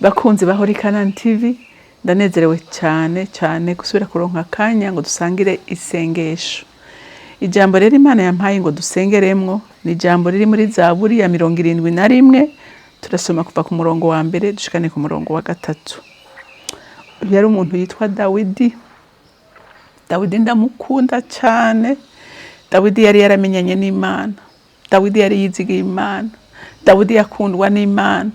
bakunzi bahorikana TV ndanezerewe cyane gusubira kuronka akanya ngo dusangire isengesho. Ijambo rero Imana yampaye ngo dusengeremwo ni ijambo riri muri Zaburi ya 71. Turasoma kuva ku murongo wa mbere dushikane ku murongo wa 3. Yari umuntu yitwa Dawidi ndamukunda cyane. Dawidi yari yaramenyanye n'Imana. Dawidi yari yizigiye Imana. Dawidi yakundwa n'Imana.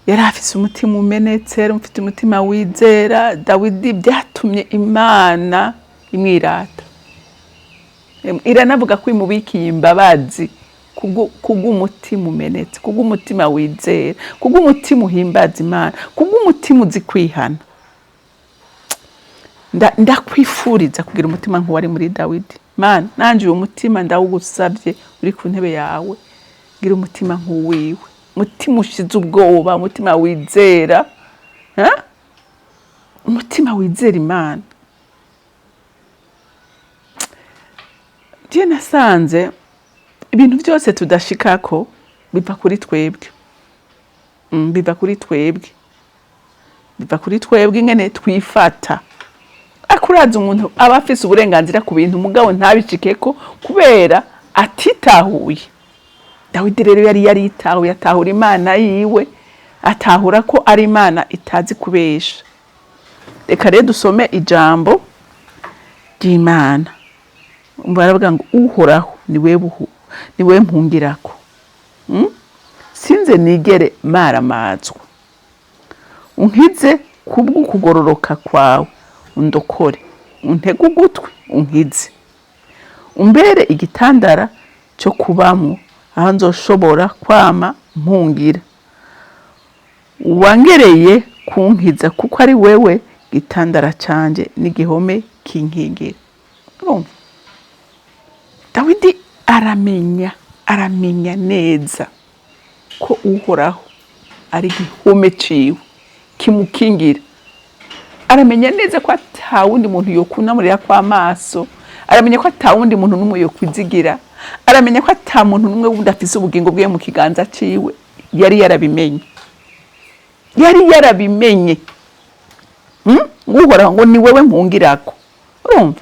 Yari afise umutima umenetse, ufite umutima wizera. Dawidi byatumye Imana imwirata. Iranavuga ko imubikiye imbabazi kubw'umutima umenetse, kubw'umutima wizera, kubw'umutima uhimbaza Imana, kubw'umutima uzi kwihana. Ndakwifuriza kugira umutima nk'uwari muri Dawidi. Mana, nanje uwo mutima ndawugusabye uri ku ntebe yawe. Gira umutima nk'uwiwe, umutima ushize ubwoba, umutima wizera, umutima wizera Imana. Ndiye nasanze ibintu byose tudashikako biva kuri twebwe. Biva kuri twebwe ingene twifata. Akuraza umuntu aba afise uburenganzira ku bintu mugabo ntabicikeko kubera atitahuye. Dawidi rero yari yaritahuye, atahura Imana yiwe, atahura ko ari Imana itazi kubesha. Reka rero dusome ijambo ry'Imana. Baravuga ngo Uhoraho ni wewe Mpungirako. Sinze nigere maramazwa. Unkize kubwo kugororoka kwawe, undokore, untege ugutwi, unkize. Umbere igitandara cyo kubamo aho nzoshobora kwama mpungira. Wangereye kunkiza kuko ari wewe gitandara canje n'igihome kinkingira. Dawidi aramenya neza ko Uhoraho ari igihome ciwe kimukingira. Aramenya neza ko atawundi muntu yokunamurira kwa maso. Aramenya ko atawundi muntu numwe yokwizigira. Aramenya ko ata muntu numwe wundi afise ubugingo bwe mu kiganza ciwe. Yari yarabimenye. Uhoraho ngo ni wewe Mpungirako. Urumva?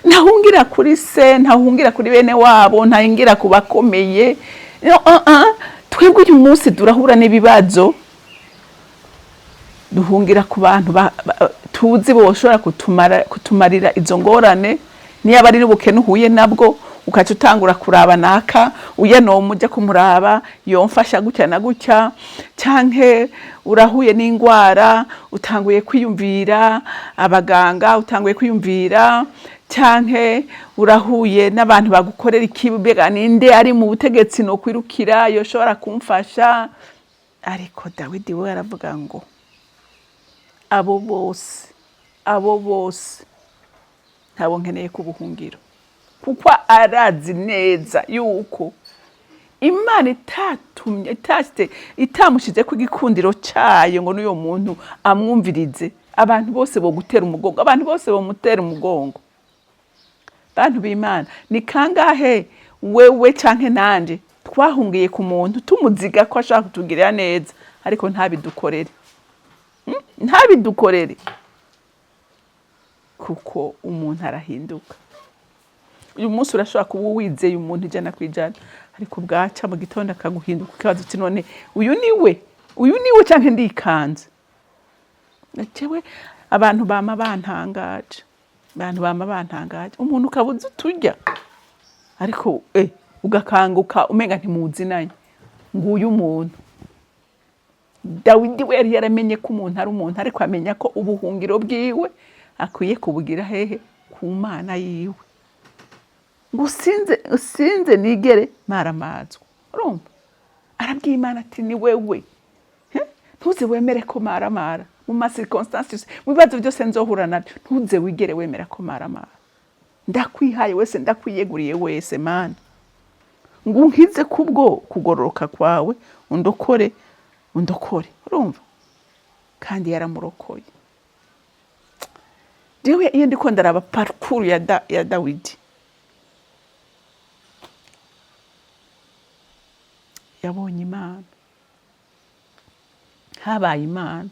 Ntahungira kuri se, ntahungira kuri bene wabo, ntahungira kubakomeye. Twebwe uyu munsi durahura n'ibibazo. Duhungira ku bantu tuzi boshobora kutumarira izo ngorane. Niyo abari n'ubukene uhuye nabwo ukaca utangura kuraba naka uyanoma ujya kumuraba yomfasha gutya na gutya, canke urahuye n'ingwara utanguye kwiyumvira abaganga, utanguye kwiyumvira, canke urahuye n'abantu bagukorera ikibega ninde ari mu butegetsi no kwirukira yoshobora kumfasha. Ariko Dawidi we aravuga ngo abo bose ntabo nkeneye kubuhungiro, kuko arazi neza yuko Imana itamushize ku gikundiro cyayo ngo n'uyo muntu amwumvirize. Abantu bose bo gutera umugongo, abantu bose bo mutera umugongo. Bantu b'Imana, ni kangahe wewe canke nanje twahungiye ku muntu tumuziga ko ashaka kutugirira neza ariko ntabidukorere. Kuko umuntu arahinduka. Uyu munsi urashobora kuba wizeye umuntu 100%, ariko bwaca mu gitondo akaguhinduka ukibaza uti none uyu niwe canke ndikanze. Nacewe abantu bama bantangaje. Umuntu ukabuza uturya ariko ugakanguka umenga ntimuzinanye. Nguyu umuntu. Dawidi we yari yaramenye ko umuntu ari umuntu, ariko amenya ko ubuhungiro bwiwe akwiye kubugira hehe? Ku Mana yiwe. Ngo sinze nigere maramazwa. Urumva? Arabwiye Imana ati ni wewe. Ntuze wemere ko maramara mu ma circumstances, mu bibazo byose nzohura nabyo. Ntuze wigere wemera ko maramara. Ndakwihaye wese, ndakwiyeguriye wese Mana. Ngo unkize kubwo kugororoka kwawe, undokore. Urumva? Kandi yaramurokoye. Jewe iyo ndiko ndaraba parcours ya Dawidi, yabonye Imana. habaye imana,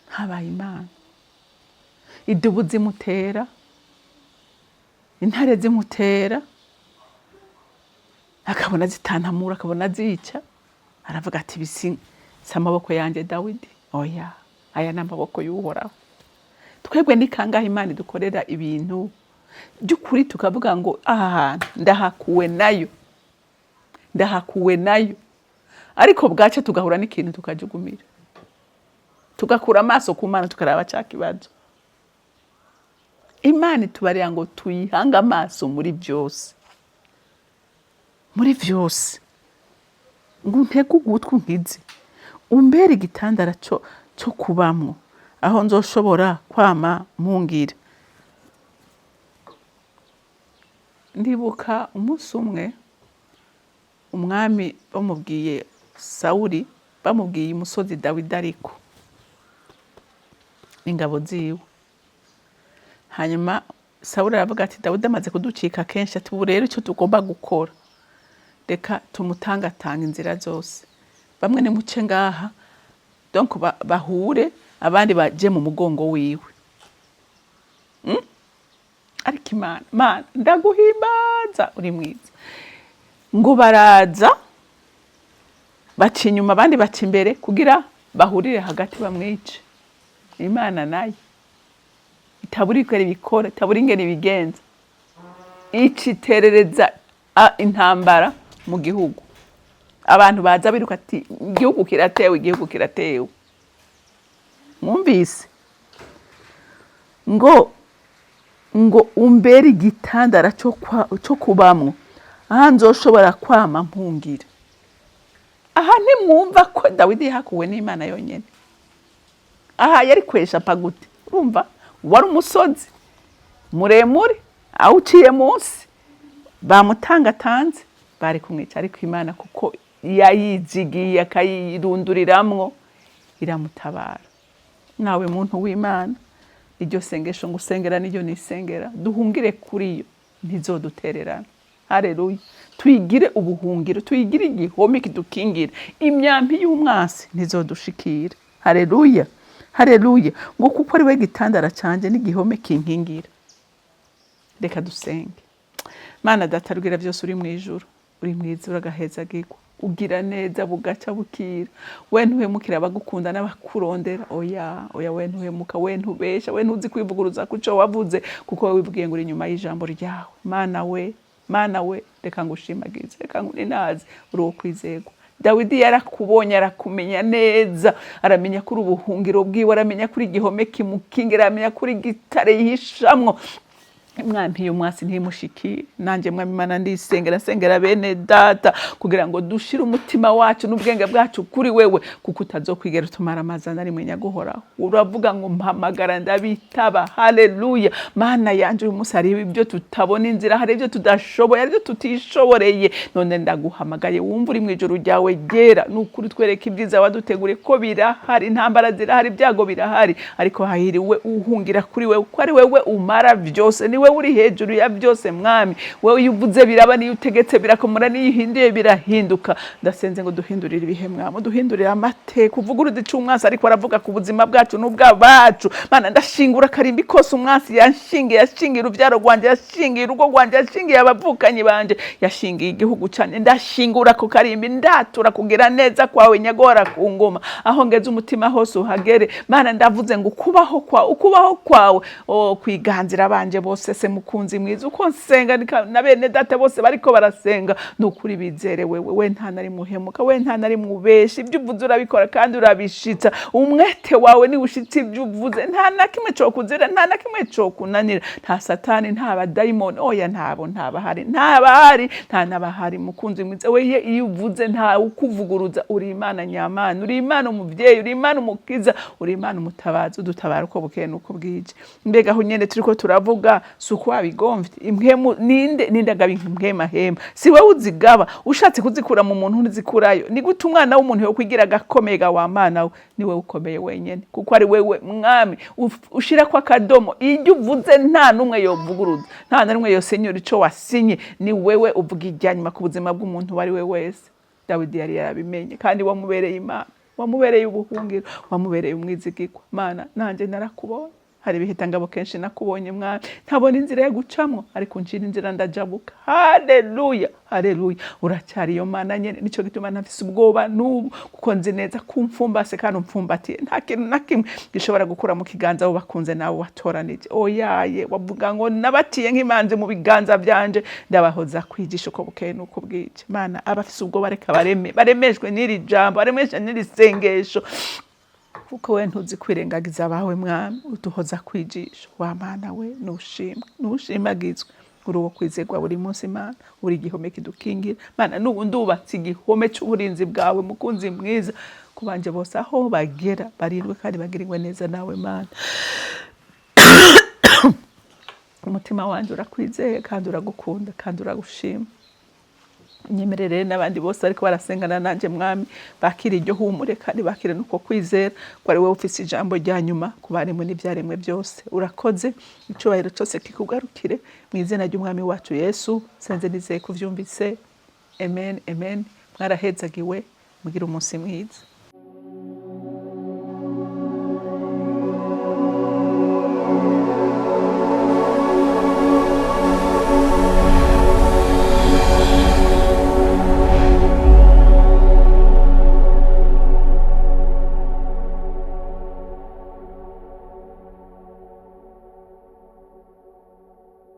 habaye imana. Idubu zimutera, intare zimutera, akabona zitantamura, akabona zica, aravuga ati bisi si amaboko yanjye Dawidi, oya aya ni amaboko y'Uhoraho. Twebwe ni kangahe Imana dukorera ibintu by'ukuri tukavuga ngo aha hantu ndahakuwe nayo, ndahakuwe nayo, ariko bwaca tugahura n'ikintu tukajugumira, tugakura amaso ku Mana tukaraba cya kibazo. Imana itubarira ngo tuyihanga amaso muri byose, muri byose, ngo untege ugutwi unkize, umbere igitandara cyo kubamwo, aho nzoshobora kwama mpungira. Ndibuka umunsi umwe umwami bamubwiye Sawuli, bamubwiye umusozi Dawidi ariko n'ingabo ziwe. Hanyuma Sawuli aravuga ati Dawidi amaze kuducika kenshi, ati ubu rero icyo tugomba gukora, reka tumutangatanga inzira zose, bamwe ni muce ngaha donc bahure, abandi baje mu mugongo wiwe. Ariko Imana ndaguhimbaza, uri mwiza. Ngo baraza baca inyuma, abandi baca imbere kugira bahurire hagati bamwice. Imana nayo itabura ikora ibikora, itabura ingene ibigenza, iciterereza intambara mu gihugu. Abantu baza biruka ati igihugu kiratewe, igihugu kiratewe. Mwumvise ngo umbere igitandara cyo kubamwo, aha nzoshobora kwama mpungira. Aha ntimwumva ko Dawidi yahakuwe n'Imana yonyene? Aha yari kwesha pagute, urumva wari umusozi muremure, awuciye munsi, bamutangatanze, bari kumwica, ariko Imana kuko yayizigiye akayirunduriramwo iramutabara. Nawe muntu w'Imana, iryo sengesho ngo usengera n'iryo nisengera, duhungire kuri yo, ntizodutererana. Haleluya. Tuyigire ubuhungiro, tuyigire igihome kidukingira, imyambi y'umwasi ntizodushikira. Haleluya, haleluya. Ngo kuko ari we gitandara canje n'igihome kinkingira. Reka dusenge. Mana data rugira byose uri mu ijuru, uri mwiza, uragahezagirwa, ugira neza bugaca bukira. We ntuhemukira abagukunda n'abakurondera, oya we ntuhemuka, we ntubesha, we ntuzi kwivuguruza kuco wavuze, kuko wewe wibwiye ngo uri inyuma y'ijambo ryawe. Mana we reka ngushimagize, reka ninazi, uri uwo kwizerwa. Dawidi yarakubonye, arakumenya neza, aramenya kuri ubuhungiro bwiwe, aramenya kuri igihome kimukingira, aramenya kuri gitare yihishamwo. Mwami y'umwasi ntimushikire. Nanje Mwami Imana ndisengera, sengera bene data kugira ngo dushire umutima wacu n'ubwenge bwacu kuri wewe, kuko utazokwigera utumara amazana ari mwe Nyaguhoraho. Uravuga ngo mpamagara ndabitaba. Haleluya. Mana yanje uyu munsi hari ibyo tutabona inzira, hari ibyo tudashoboye, hari ibyo tutishoboreye, none ndaguhamagaye wumva uri mu ijuru ryawe ryera, n'ukuri twereka ibyiza waduteguriye ko birahari, intambara zirahari, ibyago birahari, ariko hahiriwe uhungira kuri wewe, ko ari wewe umara byose, ni wewe uri hejuru ya byose Mwami. Wewe yuvuze biraba, niyo utegetse birakomora, niyo uhinduye birahinduka. Ndasenze ngo duhindurire ibihe Mwami, duhindurire amateka, uvuguruze ico umwasi ariko aravuga ku buzima bwacu n'ubw'abacu. Mana ndashingura karimbi kose umwasi yashingiye uruvyaro rwanje, yashingiye urugo rwanje, yashingiye abavukanyi banje, yashingiye igihugu cyane. Ndashingura ko karimbi, ndatura kugira neza kwawe Nyagora ku ngoma, aho ngeze umutima hose uhagere. Mana ndavuze ngo ukubaho kwawe kwiganzira banje bose. Se mukunzi mwiza, uko nsenga na bene data bose bariko barasenga, nukuri bizere we nta nari muhemuka, we nta nari mubeshi, ibyo uvuze urabikora kandi urabishitsa. Umwete wawe ni ushitse ibyo uvuze, nta na kimwe cyo kuzira, nta na kimwe cyo kunanira. Nta satani, nta badayimoni, oya ntabahari, nta nabahari. Mukunzi mwiza, we iyo uvuze nta ukuvuguruza. Uri Imana nyamana, uri Imana umuvyeyi, uri Imana umukiza, uri Imana umutabazi, udutabara uko bukeye nuko bwije. Mbega aho nyene turiko turavuga suko wabigomvye, impwemu ninde agaba impwema hema? Si wowe uzigaba, ushatse kuzikura mu muntu ntizikurayo. Ni gute umwana w'umuntu yo kwigira gakomega wa Mana we? Ni wewe ukomeye wenyene, kuko ari wewe Mwami ushira kwa kadomo. Iyo uvuze nta numwe yovuguruza, nta numwe yosenyura ico wasinye. Ni wewe uvuga ijyanyuma ku buzima bw'umuntu wari we wese. Dawidi yari yarabimenye kandi wamubereye Imana. wamubereye ubuhungiro, wamubereye umwizigirwa. Mana nanje narakubonye, hari ibihitangabo kenshi nakubonye mwami, ntabona inzira yo gucamwo, ariko nshira inzira ndajabuka. Haleluya, haleluya. Uracyari iyo Mana nyene, nico gituma ntafise ubwoba n'ubu, kuko nzi neza kumfumbase kandi umfumbatiye. Nta kintu na kimwe gishobora gukura mu kiganza abo bakunze nawe watoranije. Oyaye, wavuga ngo nabatiye nk'imanzi mu biganza byanje, ndabahoza kwigisha uko bukeye n'uko bwije. Mana abafise ubwoba reka baremejwe n'iri jambo, baremejwe n'iri sengesho, kuko we ntuzi kwirengagiza abawe mwami, uduhoza kwigisha. Wa Mana we nushimwe, nushimagizwe, uri uwo kwizerwa buri munsi Mana, uri igihome kidukingira Mana. N'ubu ndubatse igihome c'uburinzi bwawe mukunzi mwiza, kubanje bose aho bagera barindwe kandi bagirirwe neza nawe Mana. Umutima wanje urakwizeye kandi uragukunda kandi uragushima. Nyemerere n'abandi bose ariko barasengana nanje mwami, bakira iryo humure kandi bakira nuko kwizera ko ari wowe ufise ijambo rya nyuma ku baremwe n'ivyaremwe byose. Urakoze, icubahiro cyose kikugarukire mu izina ry'umwami wacu Yesu, senze nizeye kuvyumvise. Amen, amen. Mwarahezagiwe, mugira umunsi mwiza.